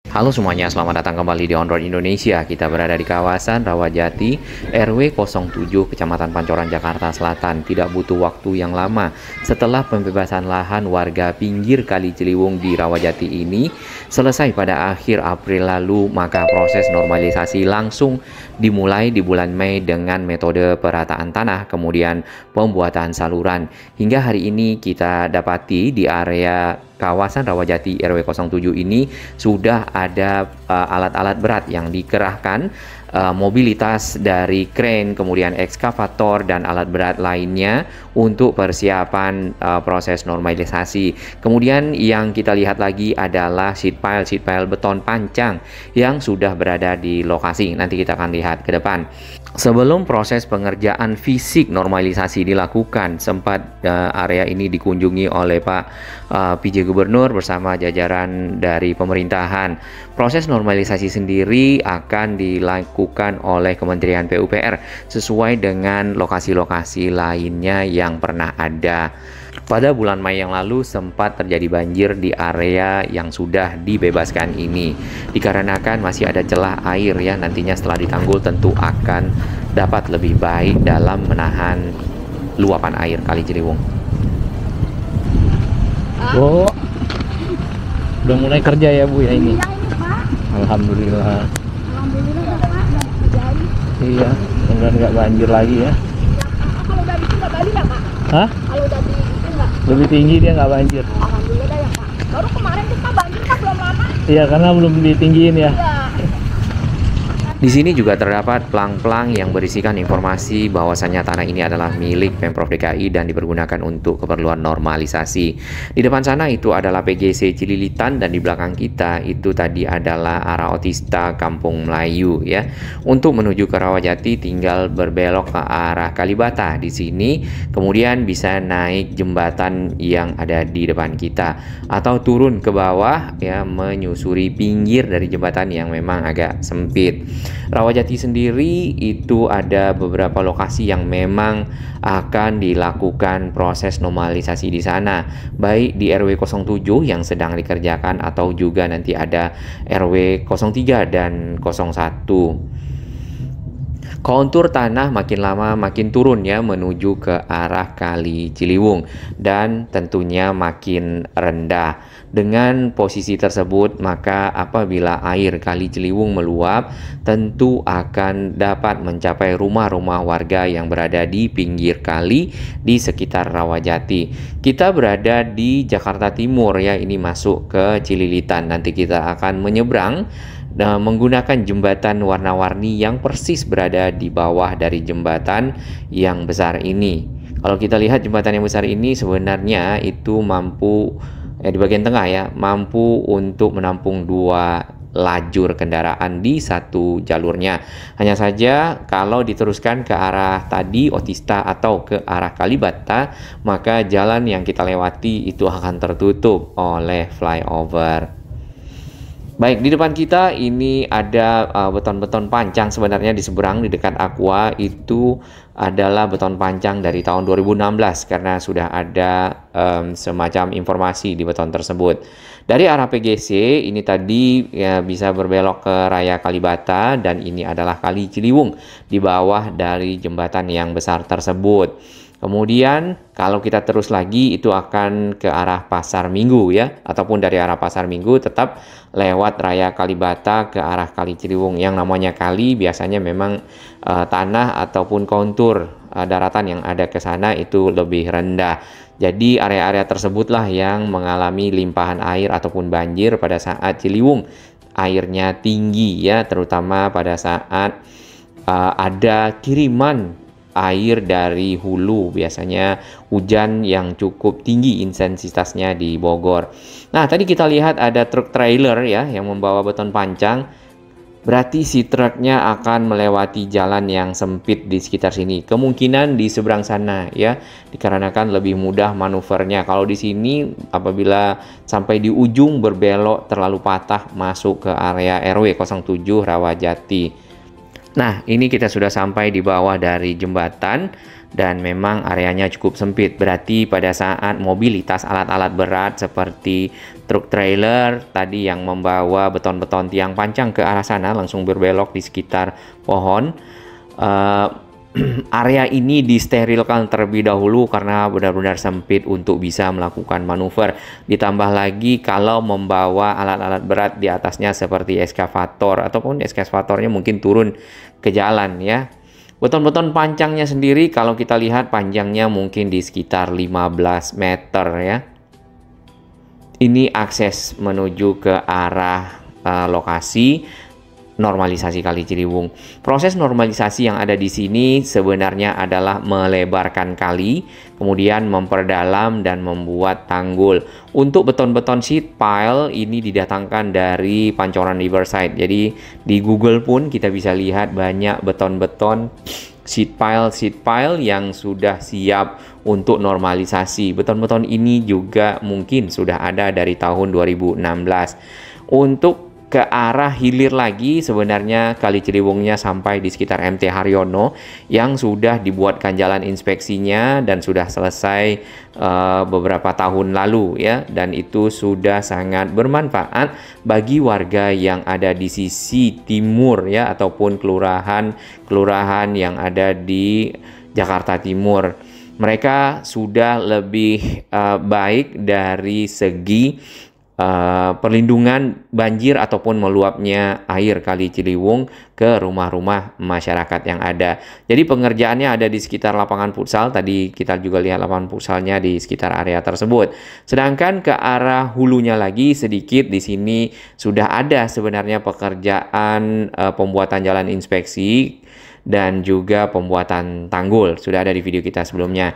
Halo semuanya, selamat datang kembali di On Road Indonesia. Kita berada di kawasan Rawajati, RW 07, Kecamatan Pancoran, Jakarta Selatan. Tidak butuh waktu yang lama setelah pembebasan lahan warga pinggir Kali Ciliwung di Rawajati ini selesai pada akhir April lalu, maka proses normalisasi langsung dimulai di bulan Mei dengan metode perataan tanah, kemudian pembuatan saluran. Hingga hari ini kita dapati di area kawasan Rawajati RW 07 ini sudah ada alat-alat berat yang dikerahkan, mobilitas dari kren, kemudian ekskavator dan alat berat lainnya untuk persiapan proses normalisasi. Kemudian yang kita lihat lagi adalah sheet pile beton pancang yang sudah berada di lokasi. Nanti kita akan lihat ke depan. Sebelum proses pengerjaan fisik normalisasi dilakukan, sempat area ini dikunjungi oleh Pak PJ Gubernur bersama jajaran dari pemerintahan. Proses normalisasi sendiri akan dilakukan oleh Kementerian PUPR sesuai dengan lokasi-lokasi lainnya yang pernah ada. Pada bulan Mei yang lalu sempat terjadi banjir di area yang sudah dibebaskan ini. Dikarenakan masih ada celah air ya, nantinya setelah ditanggul tentu akan dapat lebih baik dalam menahan luapan air Kali Ciliwung. Bu, udah mulai kerja ya Bu ya ini? Iya ini Pak. Alhamdulillah. Alhamdulillah Pak, udah kerjain. Iya, mudah-mudahan nggak banjir lagi ya. Kalau dari itu nggak balik ya Pak? Hah? Kalau dari itu nggak? Lebih tinggi dia nggak banjir. Alhamdulillah dah ya Pak. Baru kemarin kita banjir kan belum lama. Iya, karena belum ditinggiin ya. Iya. Di sini juga terdapat plang-plang yang berisikan informasi bahwasannya tanah ini adalah milik Pemprov DKI dan dipergunakan untuk keperluan normalisasi. Di depan sana itu adalah PGC Cililitan dan di belakang kita itu tadi adalah arah Otista Kampung Melayu ya. Untuk menuju ke Rawajati tinggal berbelok ke arah Kalibata di sini, kemudian bisa naik jembatan yang ada di depan kita atau turun ke bawah ya, menyusuri pinggir dari jembatan yang memang agak sempit. Rawajati sendiri itu ada beberapa lokasi yang memang akan dilakukan proses normalisasi di sana, baik di RW 07 yang sedang dikerjakan atau juga nanti ada RW 03 dan 01. Kontur tanah makin lama makin turun ya, menuju ke arah Kali Ciliwung dan tentunya makin rendah. Dengan posisi tersebut, maka apabila air Kali Ciliwung meluap, tentu akan dapat mencapai rumah-rumah warga yang berada di pinggir kali di sekitar Rawajati. Kita berada di Jakarta Timur ya, ini masuk ke Cililitan. Nanti kita akan menyeberang menggunakan jembatan warna-warni yang persis berada di bawah dari jembatan yang besar ini. Kalau kita lihat jembatan yang besar ini sebenarnya itu mampu di bagian tengah ya, mampu untuk menampung 2 lajur kendaraan di satu jalurnya. Hanya saja kalau diteruskan ke arah tadi Otista atau ke arah Kalibata, maka jalan yang kita lewati itu akan tertutup oleh flyover. Baik, di depan kita ini ada beton-beton pancang. Sebenarnya di seberang di dekat Aqua itu adalah beton pancang dari tahun 2016 karena sudah ada semacam informasi di beton tersebut. Dari arah PGC ini tadi ya, bisa berbelok ke Raya Kalibata dan ini adalah Kali Ciliwung di bawah dari jembatan yang besar tersebut. Kemudian kalau kita terus lagi itu akan ke arah Pasar Minggu ya, ataupun dari arah Pasar Minggu tetap lewat Raya Kalibata ke arah Kali Ciliwung. Yang namanya kali biasanya memang tanah ataupun kontur daratan yang ada ke sana itu lebih rendah. Jadi area-area tersebutlah yang mengalami limpahan air ataupun banjir pada saat Ciliwung airnya tinggi ya, terutama pada saat ada kiriman air dari hulu, biasanya hujan yang cukup tinggi intensitasnya di Bogor. Nah, tadi kita lihat ada truk trailer ya yang membawa beton pancang. Berarti si truknya akan melewati jalan yang sempit di sekitar sini. Kemungkinan di seberang sana ya, dikarenakan lebih mudah manuvernya. Kalau di sini apabila sampai di ujung berbelok terlalu patah masuk ke area RW 07 Rawajati. Nah, ini kita sudah sampai di bawah dari jembatan dan memang areanya cukup sempit. Berarti pada saat mobilitas alat-alat berat seperti truk trailer tadi yang membawa beton-beton tiang panjang ke arah sana langsung berbelok di sekitar pohon, area ini disterilkan terlebih dahulu karena benar-benar sempit untuk bisa melakukan manuver. Ditambah lagi kalau membawa alat-alat berat di atasnya seperti eskavator ataupun eskavatornya mungkin turun ke jalan ya. Beton-beton panjangnya sendiri kalau kita lihat panjangnya mungkin di sekitar 15 meter ya. Ini akses menuju ke arah lokasi normalisasi Kali Ciliwung. Proses normalisasi yang ada di sini sebenarnya adalah melebarkan kali, kemudian memperdalam dan membuat tanggul. Untuk beton-beton sheet pile ini didatangkan dari Pancoran Riverside. Jadi di Google pun kita bisa lihat banyak beton-beton sheet pile yang sudah siap untuk normalisasi. Beton-beton ini juga mungkin sudah ada dari tahun 2016. Untuk ke arah hilir lagi sebenarnya Kali Ciliwungnya sampai di sekitar MT Haryono yang sudah dibuatkan jalan inspeksinya dan sudah selesai beberapa tahun lalu ya, dan itu sudah sangat bermanfaat bagi warga yang ada di sisi timur ya, ataupun kelurahan yang ada di Jakarta Timur. Mereka sudah lebih baik dari segi perlindungan banjir ataupun meluapnya air Kali Ciliwung ke rumah-rumah masyarakat yang ada. Jadi pengerjaannya ada di sekitar lapangan futsal. Tadi kita juga lihat lapangan futsalnya di sekitar area tersebut. Sedangkan ke arah hulunya lagi sedikit di sini sudah ada sebenarnya pekerjaan pembuatan jalan inspeksi dan juga pembuatan tanggul. Sudah ada di video kita sebelumnya.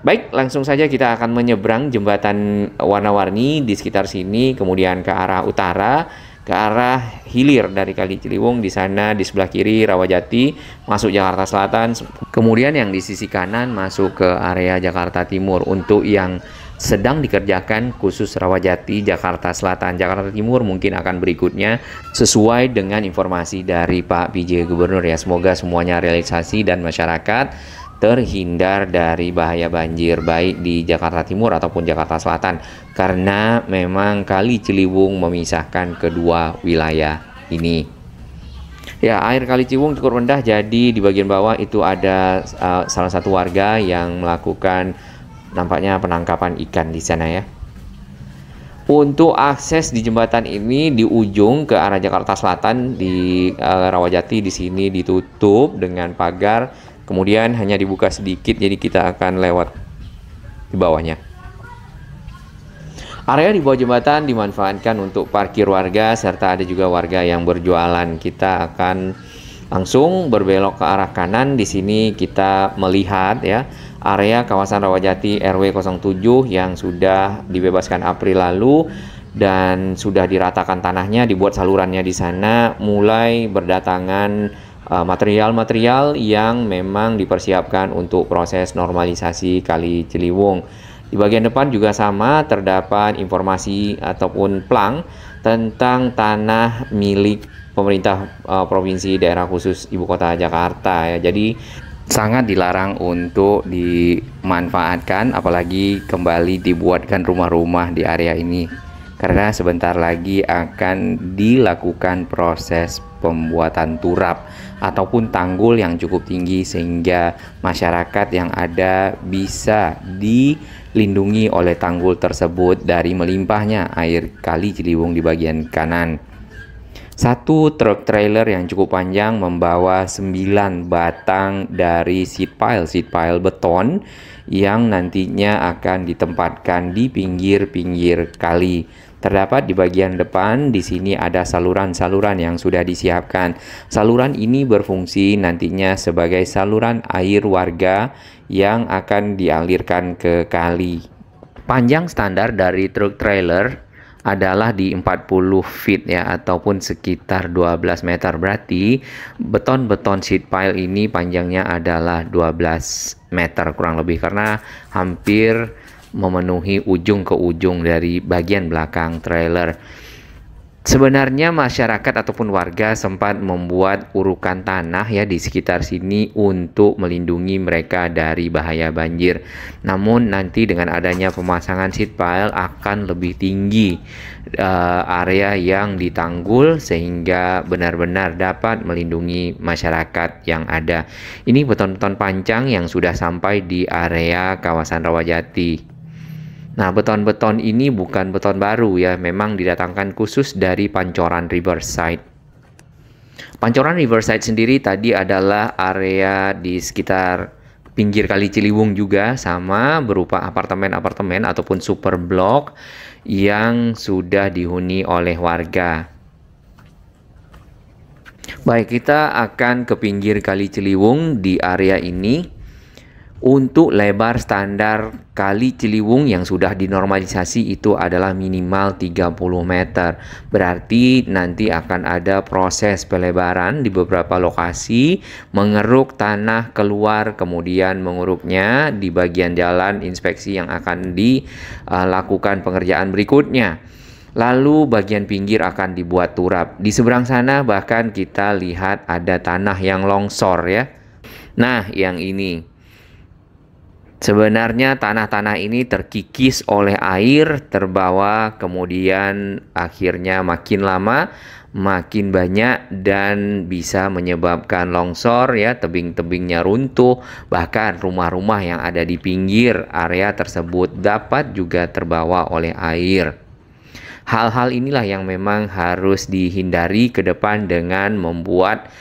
Baik, langsung saja kita akan menyeberang jembatan warna-warni di sekitar sini, kemudian ke arah utara, ke arah hilir dari Kali Ciliwung. Di sana di sebelah kiri Rawajati masuk Jakarta Selatan, kemudian yang di sisi kanan masuk ke area Jakarta Timur. Untuk yang sedang dikerjakan khusus Rawajati Jakarta Selatan. Jakarta Timur mungkin akan berikutnya sesuai dengan informasi dari Pak PJ Gubernur ya. Semoga semuanya realisasi dan masyarakat terhindar dari bahaya banjir baik di Jakarta Timur ataupun Jakarta Selatan, karena memang Kali Ciliwung memisahkan kedua wilayah ini. Ya, air Kali Ciliwung cukup rendah, jadi di bagian bawah itu ada salah satu warga yang melakukan nampaknya penangkapan ikan di sana ya. Untuk akses di jembatan ini di ujung ke arah Jakarta Selatan di Rawajati di sini ditutup dengan pagar. Kemudian hanya dibuka sedikit, jadi kita akan lewat di bawahnya. Area di bawah jembatan dimanfaatkan untuk parkir warga, serta ada juga warga yang berjualan. Kita akan langsung berbelok ke arah kanan. Di sini kita melihat ya area kawasan Rawajati RW 07 yang sudah dibebaskan April lalu dan sudah diratakan tanahnya, dibuat salurannya di sana, mulai berdatangan material-material yang memang dipersiapkan untuk proses normalisasi Kali Ciliwung. Di bagian depan juga sama, terdapat informasi ataupun plang tentang tanah milik pemerintah provinsi daerah khusus Ibu Kota Jakarta ya. Jadi sangat dilarang untuk dimanfaatkan, apalagi kembali dibuatkan rumah-rumah di area ini, karena sebentar lagi akan dilakukan proses pembuatan turap ataupun tanggul yang cukup tinggi sehingga masyarakat yang ada bisa dilindungi oleh tanggul tersebut dari melimpahnya air Kali Ciliwung di bagian kanan. Satu truk trailer yang cukup panjang membawa 9 batang dari sheet pile beton yang nantinya akan ditempatkan di pinggir-pinggir kali. Terdapat di bagian depan di sini ada saluran-saluran yang sudah disiapkan. Saluran ini berfungsi nantinya sebagai saluran air warga yang akan dialirkan ke kali. Panjang standar dari truk trailer adalah di 40 feet ya, ataupun sekitar 12 meter. Berarti beton-beton sheet pile ini panjangnya adalah 12 meter kurang lebih, karena hampir memenuhi ujung ke ujung dari bagian belakang trailer. Sebenarnya masyarakat ataupun warga sempat membuat urukan tanah ya di sekitar sini untuk melindungi mereka dari bahaya banjir. Namun nanti dengan adanya pemasangan seat pile akan lebih tinggi area yang ditanggul sehingga benar-benar dapat melindungi masyarakat yang ada. Ini beton-beton panjang yang sudah sampai di area kawasan Rawajati. Nah, beton-beton ini bukan beton baru ya, memang didatangkan khusus dari Pancoran Riverside. Pancoran Riverside sendiri tadi adalah area di sekitar pinggir Kali Ciliwung juga, sama berupa apartemen-apartemen ataupun super blok yang sudah dihuni oleh warga. Baik, kita akan ke pinggir Kali Ciliwung di area ini. Untuk lebar standar Kali Ciliwung yang sudah dinormalisasi itu adalah minimal 30 meter. Berarti nanti akan ada proses pelebaran di beberapa lokasi, mengeruk tanah keluar, kemudian menguruknya di bagian jalan inspeksi yang akan dilakukan pengerjaan berikutnya. Lalu bagian pinggir akan dibuat turap. Di seberang sana bahkan kita lihat ada tanah yang longsor ya. Nah, yang ini. Sebenarnya tanah-tanah ini terkikis oleh air, terbawa, kemudian akhirnya makin lama makin banyak dan bisa menyebabkan longsor ya, tebing-tebingnya runtuh, bahkan rumah-rumah yang ada di pinggir area tersebut dapat juga terbawa oleh air. Hal-hal inilah yang memang harus dihindari ke depan dengan membuat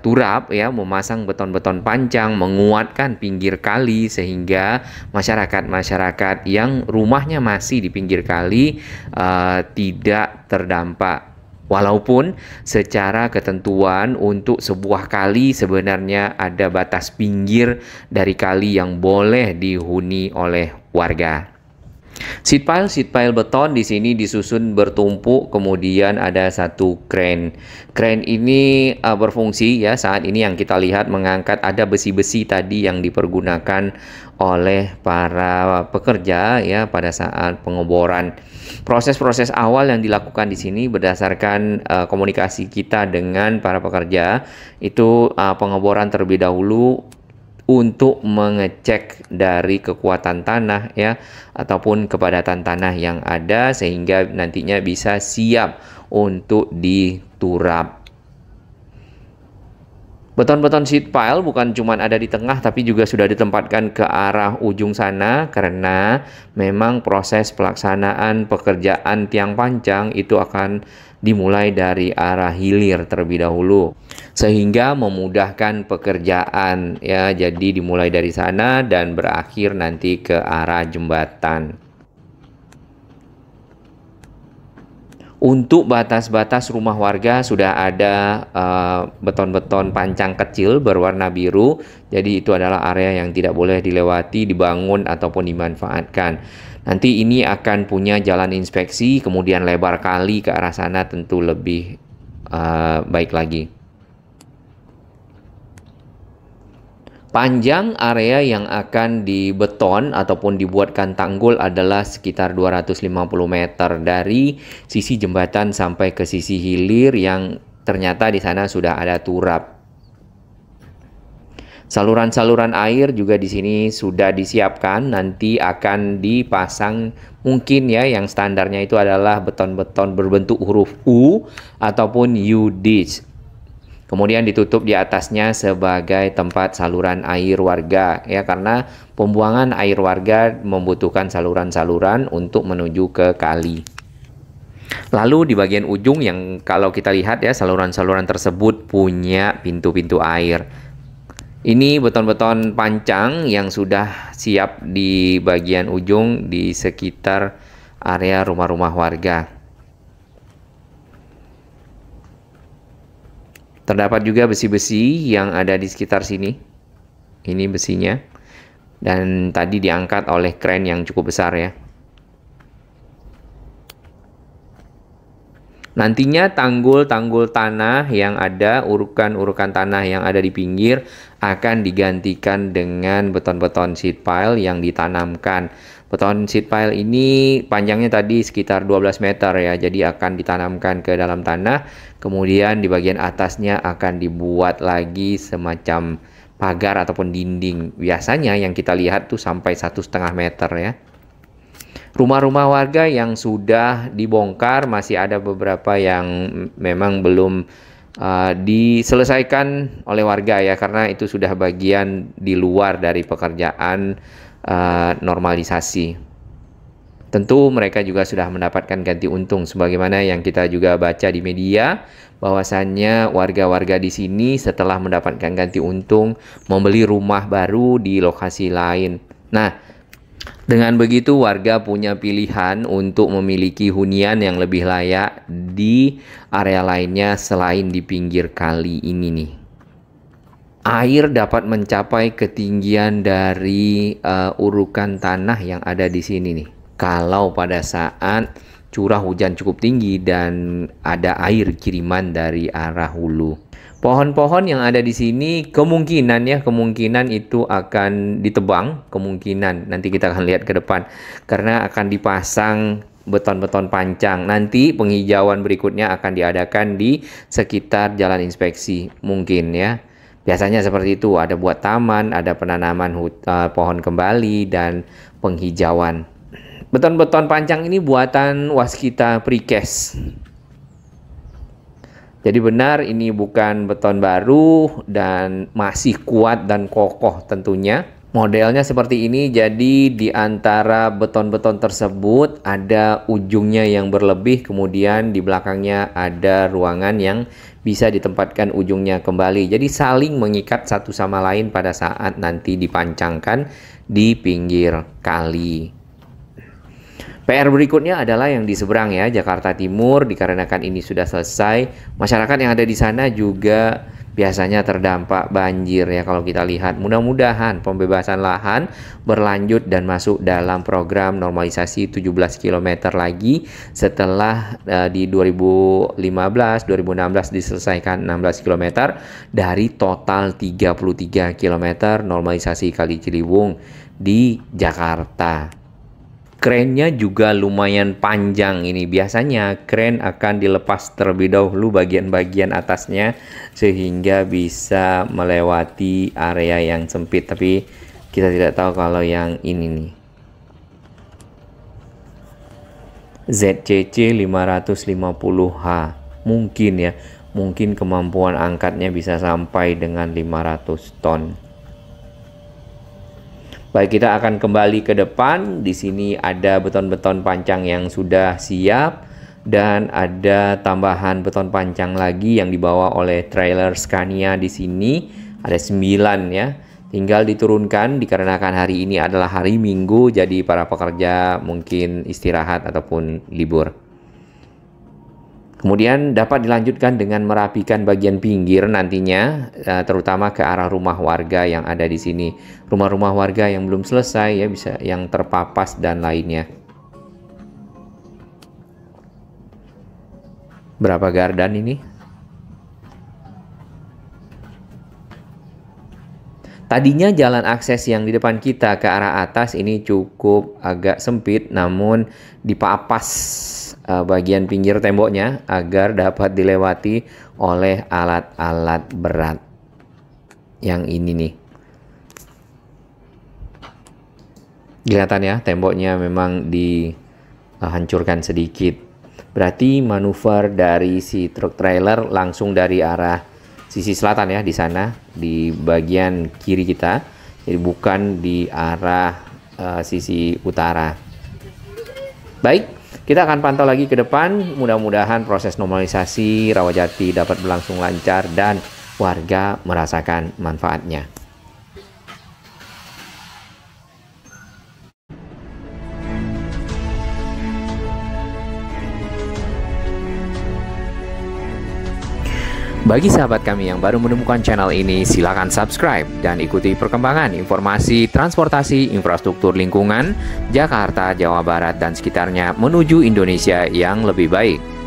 turap ya, memasang beton-beton panjang, menguatkan pinggir kali sehingga masyarakat-masyarakat yang rumahnya masih di pinggir kali tidak terdampak. Walaupun secara ketentuan untuk sebuah kali sebenarnya ada batas pinggir dari kali yang boleh dihuni oleh warga. Seat pile beton di sini disusun bertumpuk, kemudian ada satu crane. Crane ini berfungsi ya, saat ini yang kita lihat mengangkat ada besi-besi tadi yang dipergunakan oleh para pekerja ya pada saat pengeboran. Proses-proses awal yang dilakukan di sini berdasarkan komunikasi kita dengan para pekerja itu pengeboran terlebih dahulu untuk mengecek dari kekuatan tanah ya ataupun kepadatan tanah yang ada sehingga nantinya bisa siap untuk diturap. Beton-beton sheet pile bukan cuma ada di tengah tapi juga sudah ditempatkan ke arah ujung sana karena memang proses pelaksanaan pekerjaan tiang panjang itu akan dimulai dari arah hilir terlebih dahulu sehingga memudahkan pekerjaan ya, jadi dimulai dari sana dan berakhir nanti ke arah jembatan. Untuk batas-batas rumah warga sudah ada beton-beton panjang kecil berwarna biru. Jadi itu adalah area yang tidak boleh dilewati, dibangun ataupun dimanfaatkan. Nanti ini akan punya jalan inspeksi, kemudian lebar kali ke arah sana tentu lebih baik lagi. Panjang area yang akan dibeton ataupun dibuatkan tanggul adalah sekitar 250 meter dari sisi jembatan sampai ke sisi hilir yang ternyata di sana sudah ada turap. Saluran-saluran air juga di sini sudah disiapkan, nanti akan dipasang mungkin ya yang standarnya itu adalah beton-beton berbentuk huruf U ataupun U-ditch. Kemudian ditutup di atasnya sebagai tempat saluran air warga ya, karena pembuangan air warga membutuhkan saluran-saluran untuk menuju ke kali. Lalu di bagian ujung yang kalau kita lihat ya, saluran-saluran tersebut punya pintu-pintu air. Ini beton-beton panjang yang sudah siap di bagian ujung di sekitar area rumah-rumah warga. Terdapat juga besi-besi yang ada di sekitar sini. Ini besinya. Dan tadi diangkat oleh kren yang cukup besar ya. Nantinya tanggul-tanggul tanah yang ada, urukan-urukan tanah yang ada di pinggir akan digantikan dengan beton-beton sheet pile yang ditanamkan. Beton sheet pile ini panjangnya tadi sekitar 12 meter ya, jadi akan ditanamkan ke dalam tanah, kemudian di bagian atasnya akan dibuat lagi semacam pagar ataupun dinding. Biasanya yang kita lihat tuh sampai 1,5 meter ya. Rumah-rumah warga yang sudah dibongkar, masih ada beberapa yang memang belum diselesaikan oleh warga ya, karena itu sudah bagian di luar dari pekerjaan normalisasi. Tentu mereka juga sudah mendapatkan ganti untung, sebagaimana yang kita juga baca di media, bahwasannya warga-warga di sini setelah mendapatkan ganti untung membeli rumah baru di lokasi lain. Nah, dengan begitu warga punya pilihan untuk memiliki hunian yang lebih layak di area lainnya selain di pinggir kali ini nih. Air dapat mencapai ketinggian dari urukan tanah yang ada di sini nih. Kalau pada saat curah hujan cukup tinggi dan ada air kiriman dari arah hulu. Pohon-pohon yang ada di sini kemungkinan itu akan ditebang, kemungkinan nanti kita akan lihat ke depan, karena akan dipasang beton-beton pancang. Nanti penghijauan berikutnya akan diadakan di sekitar jalan inspeksi mungkin ya. Biasanya seperti itu, ada buat taman, ada penanaman pohon kembali dan penghijauan. Beton-beton pancang ini buatan Waskita Precast. Jadi benar ini bukan beton baru dan masih kuat dan kokoh tentunya. Modelnya seperti ini, jadi di antara beton-beton tersebut ada ujungnya yang berlebih, kemudian di belakangnya ada ruangan yang bisa ditempatkan ujungnya kembali. Jadi saling mengikat satu sama lain pada saat nanti dipancangkan di pinggir kali. PR berikutnya adalah yang di seberang ya, Jakarta Timur. Dikarenakan ini sudah selesai, masyarakat yang ada di sana juga biasanya terdampak banjir ya kalau kita lihat. Mudah-mudahan pembebasan lahan berlanjut dan masuk dalam program normalisasi 17 km lagi setelah di 2015-2016 diselesaikan 16 km dari total 33 km normalisasi Kali Ciliwung di Jakarta. Krennya juga lumayan panjang ini. Biasanya kren akan dilepas terlebih dahulu bagian-bagian atasnya sehingga bisa melewati area yang sempit. Tapi kita tidak tahu kalau yang ini nih. ZCC 550H. Mungkin ya. Mungkin kemampuan angkatnya bisa sampai dengan 500 ton. Baik, kita akan kembali ke depan. Di sini ada beton-beton pancang yang sudah siap dan ada tambahan beton pancang lagi yang dibawa oleh trailer Scania di sini. Ada 9 ya. Tinggal diturunkan dikarenakan hari ini adalah hari Minggu, jadi para pekerja mungkin istirahat ataupun libur. Kemudian dapat dilanjutkan dengan merapikan bagian pinggir nantinya, terutama ke arah rumah warga yang ada di sini. Rumah-rumah warga yang belum selesai ya, bisa yang terpapas dan lainnya. Berapa gardan ini? Tadinya jalan akses yang di depan kita ke arah atas ini cukup agak sempit, namun dipapas bagian pinggir temboknya agar dapat dilewati oleh alat-alat berat. Yang ini nih. Kelihatan ya, temboknya memang dihancurkan sedikit. Berarti manuver dari si truk trailer langsung dari arah sisi selatan ya, di sana di bagian kiri kita, jadi bukan di arah sisi utara. Baik, kita akan pantau lagi ke depan. Mudah-mudahan proses normalisasi Rawajati dapat berlangsung lancar dan warga merasakan manfaatnya. Bagi sahabat kami yang baru menemukan channel ini, silakan subscribe dan ikuti perkembangan informasi transportasi infrastruktur lingkungan Jakarta, Jawa Barat, dan sekitarnya menuju Indonesia yang lebih baik.